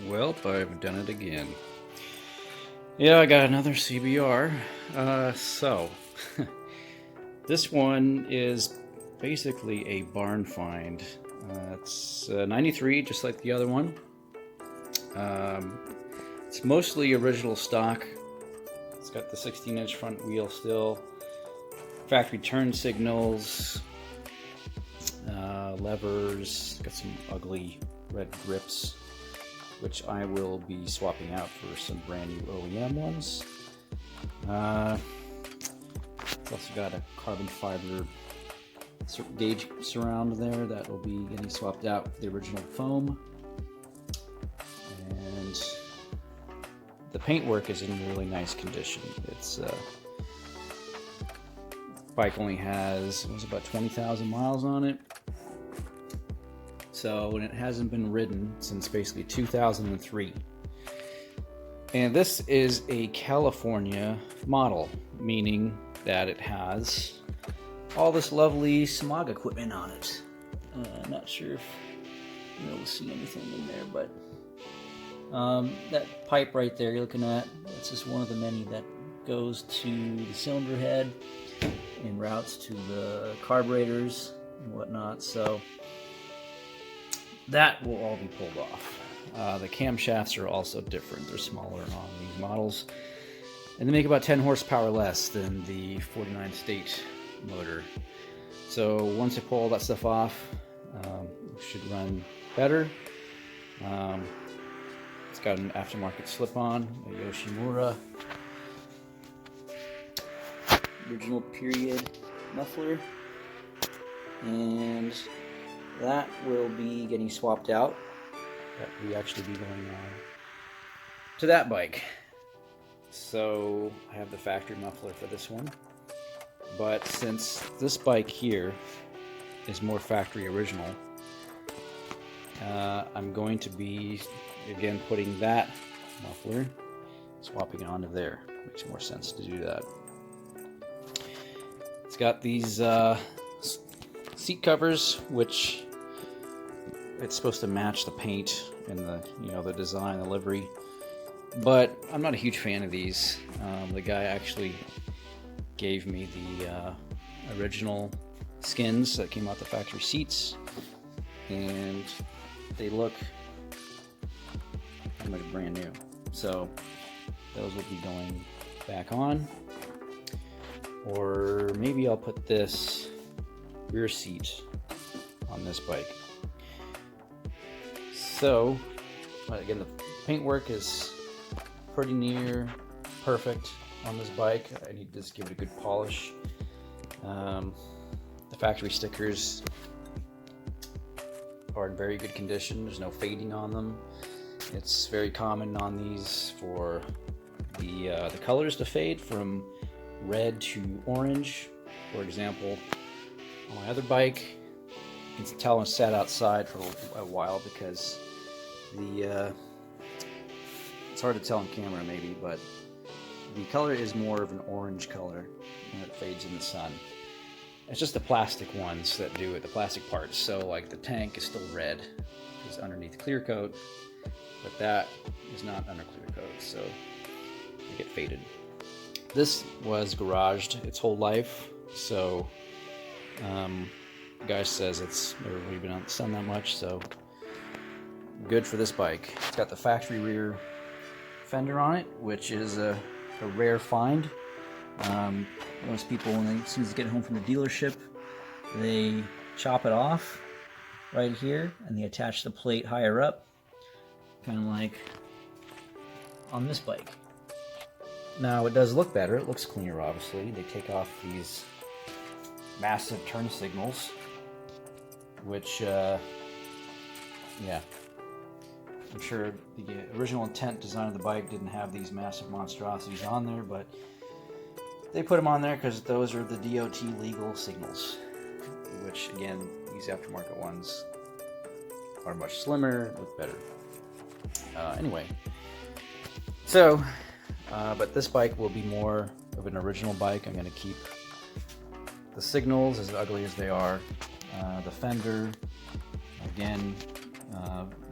Well, I've done it again. Yeah, I got another CBR. This one is basically a barn find. It's 93, just like the other one. It's mostly original stock. It's got the 16-inch front wheel still, factory turn signals, levers, got some ugly red grips, which I will be swapping out for some brand new OEM ones. It's also got a carbon fiber gauge surround there that will be getting swapped out with the original foam. And the paintwork is in really nice condition. It's bike only has about 20,000 miles on it. So, and it hasn't been ridden since basically 2003. And this is a California model, meaning that it has all this lovely smog equipment on it. I'm not sure if you'll be able to see anything in there, but that pipe right there you're looking at, that's just one of the many that goes to the cylinder head and routes to the carburetors and whatnot. So that will all be pulled off. The camshafts are also different. They're smaller on these models, and they make about 10 horsepower less than the 49 state motor. So once I pull all that stuff off, it should run better. It's got an aftermarket slip-on, a Yoshimura original period muffler, and that will be getting swapped out. That will actually be going on to that bike. So I have the factory muffler for this one, but since this bike here is more factory original, I'm going to be again putting that muffler, swapping it onto there. Makes more sense to do that. It's got these seat covers, which it's supposed to match the paint and the design, the livery, but I'm not a huge fan of these. The guy actually gave me the original skins that came out the factory seats, and they look pretty much brand new. So those will be going back on, or maybe I'll put this rear seat on this bike. So again, the paintwork is pretty near perfect on this bike. I need to just give it a good polish. The factory stickers are in very good condition. There's no fading on them. It's very common on these for the colors to fade from red to orange. For example, on my other bike, you can tell I sat outside for a while because it's hard to tell on camera maybe, but the color is more of an orange color and it fades in the sun. It's just the plastic ones that do it, the plastic parts. So like the tank is still red, it's underneath clear coat, but that is not under clear coat, so they get faded. This was garaged its whole life, so the guy says it's never really been out in the sun that much, so good for this bike. It's got the factory rear fender on it, which is a rare find. Most people, as soon as they get home from the dealership, they chop it off right here and they attach the plate higher up, kind of like on this bike. Now it does look better, it looks cleaner obviously. They take off these massive turn signals, which yeah, I'm sure the original intent design of the bike didn't have these massive monstrosities on there, but they put them on there because those are the DOT legal signals, which again, these aftermarket ones are much slimmer, look better. Anyway, so, but this bike will be more of an original bike. I'm going to keep the signals as ugly as they are. The fender, again,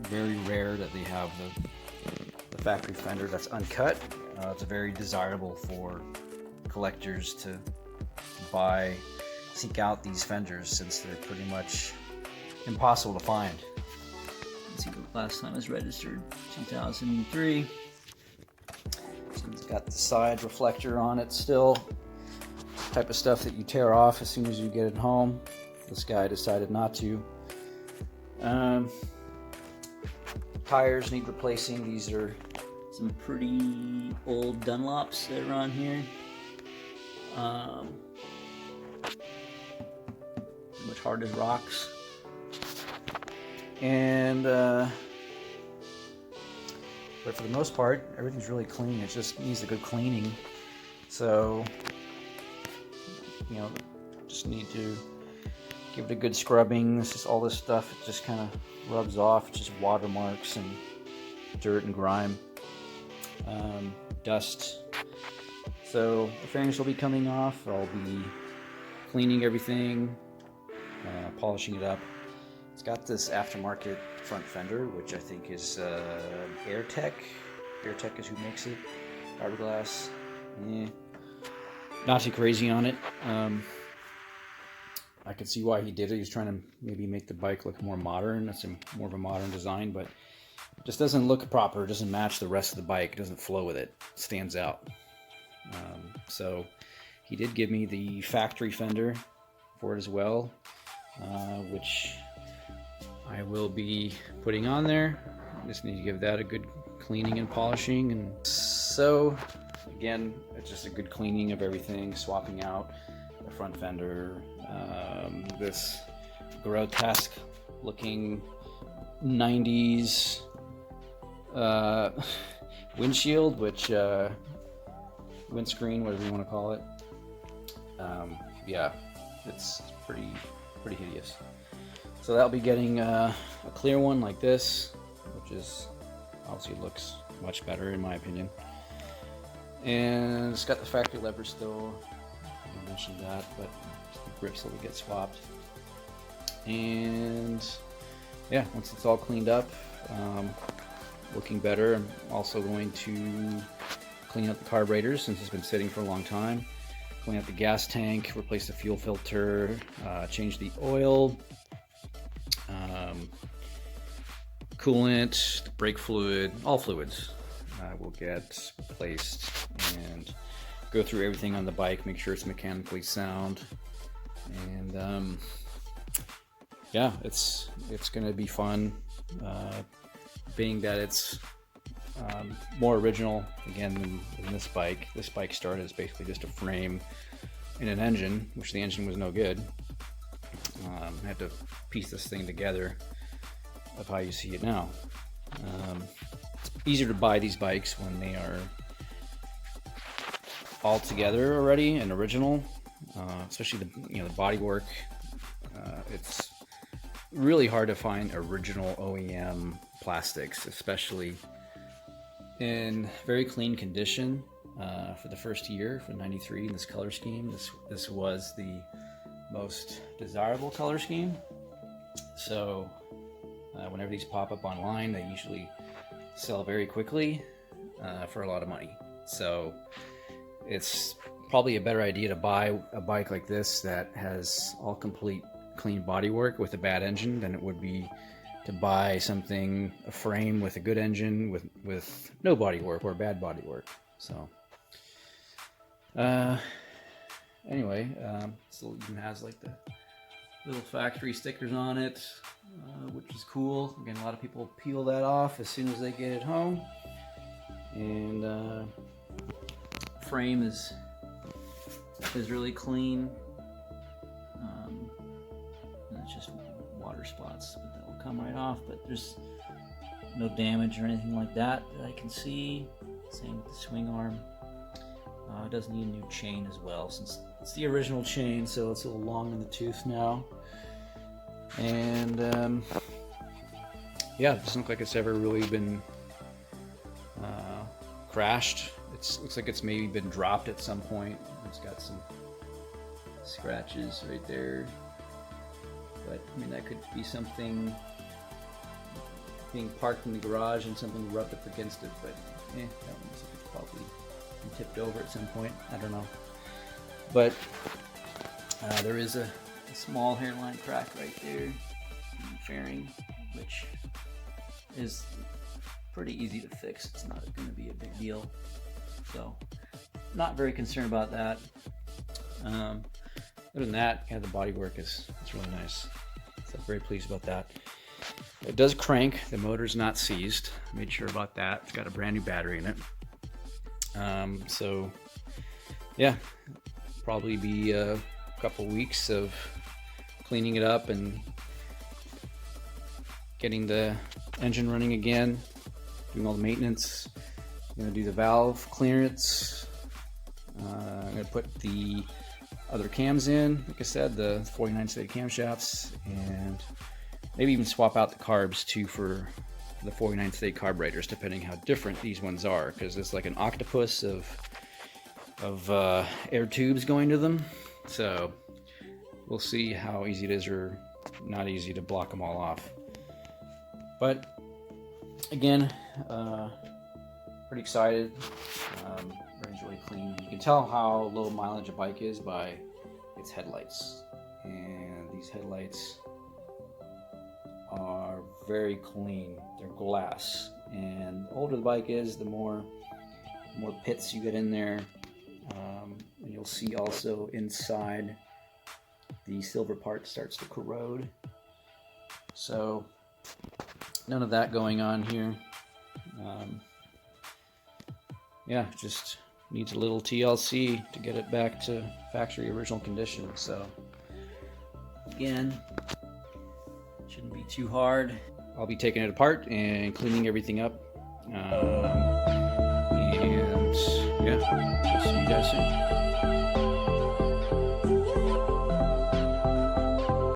very rare that they have the factory fender that's uncut. It's very desirable for collectors to seek out these fenders since they're pretty much impossible to find. Let's see, the last time it was registered, 2003. So it's got the side reflector on it still. Type of stuff that you tear off as soon as you get it home. This guy decided not to. Tires need replacing. These are some pretty old Dunlops that are on here. Pretty much hard as rocks. And but for the most part, everything's really clean. It just needs a good cleaning. So, you know, just need to give it a good scrubbing. This is all this stuff. It just kind of rubs off. It's just watermarks and dirt and grime, dust. So the fairings will be coming off. I'll be cleaning everything, polishing it up. It's got this aftermarket front fender, which I think is AirTech. AirTech is who makes it. Fiberglass. Not too crazy on it. I could see why he did it. He was trying to maybe make the bike look more modern. It's more of a modern design, but it just doesn't look proper. It doesn't match the rest of the bike. It doesn't flow with it. It stands out. So he did give me the factory fender for it as well, which I will be putting on there. Just need to give that a good cleaning and polishing. And so again, it's just a good cleaning of everything, swapping out the front fender, this grotesque looking 90s windshield, which windscreen, whatever you want to call it. Yeah, it's pretty hideous. So that'll be getting a clear one like this, which is obviously looks much better in my opinion. And it's got the factory lever still. I mentioned that, but the grips will get swapped. And yeah, once it's all cleaned up, looking better, I'm also going to clean up the carburetor since it's been sitting for a long time. Clean out the gas tank, replace the fuel filter, change the oil, coolant, the brake fluid, all fluids will get replaced, and go through everything on the bike, make sure it's mechanically sound. And yeah, it's gonna be fun, being that it's more original again than this bike. This bike started as basically just a frame and an engine, which the engine was no good. I had to piece this thing together of how you see it now. It's easier to buy these bikes when they are all together already and original, especially the body work. It's really hard to find original OEM plastics, especially in very clean condition. For the first year, for '93, in this color scheme, this was the most desirable color scheme. So whenever these pop up online, they usually sell very quickly for a lot of money. So it's probably a better idea to buy a bike like this that has all complete clean bodywork with a bad engine than it would be to buy a frame with a good engine with no bodywork or bad bodywork. So anyway, still even has like the little factory stickers on it, which is cool. Again, a lot of people peel that off as soon as they get it home. And frame is really clean. And it's just water spots, but that will come right off. But there's no damage or anything like that I can see. Same with the swing arm. It does need a new chain as well, since it's the original chain, so it's a little long in the tooth now. And yeah, it doesn't look like it's ever really been crashed. It looks like it's maybe been dropped at some point. It's got some scratches right there, but I mean, that could be something being parked in the garage and something rubbed up against it, but that one looks like it's probably been tipped over at some point. I don't know. But there is a small hairline crack right there in the fairing, which is pretty easy to fix. It's not going to be a big deal. So, not very concerned about that. Other than that, kind of the bodywork is really nice. So very pleased about that. It does crank. The motor's not seized. Made sure about that. It's got a brand new battery in it. So yeah, probably be a couple weeks of cleaning it up and getting the engine running again, doing all the maintenance. I'm gonna do the valve clearance. I'm gonna put the other cams in, like I said, the 49 thread camshafts, and maybe even swap out the carbs too for the 49 thread carburetors, depending how different these ones are, because it's like an octopus of air tubes going to them. So we'll see how easy it is or not easy to block them all off. But again, pretty excited. Everything's really clean. You can tell how low mileage a bike is by its headlights, and these headlights are very clean. They're glass, and the older the bike is, the more pits you get in there. And you'll see also inside the silver part starts to corrode. So none of that going on here. Yeah, just needs a little TLC to get it back to factory original condition. So again, shouldn't be too hard. I'll be taking it apart and cleaning everything up. And yeah, I'll see you guys soon.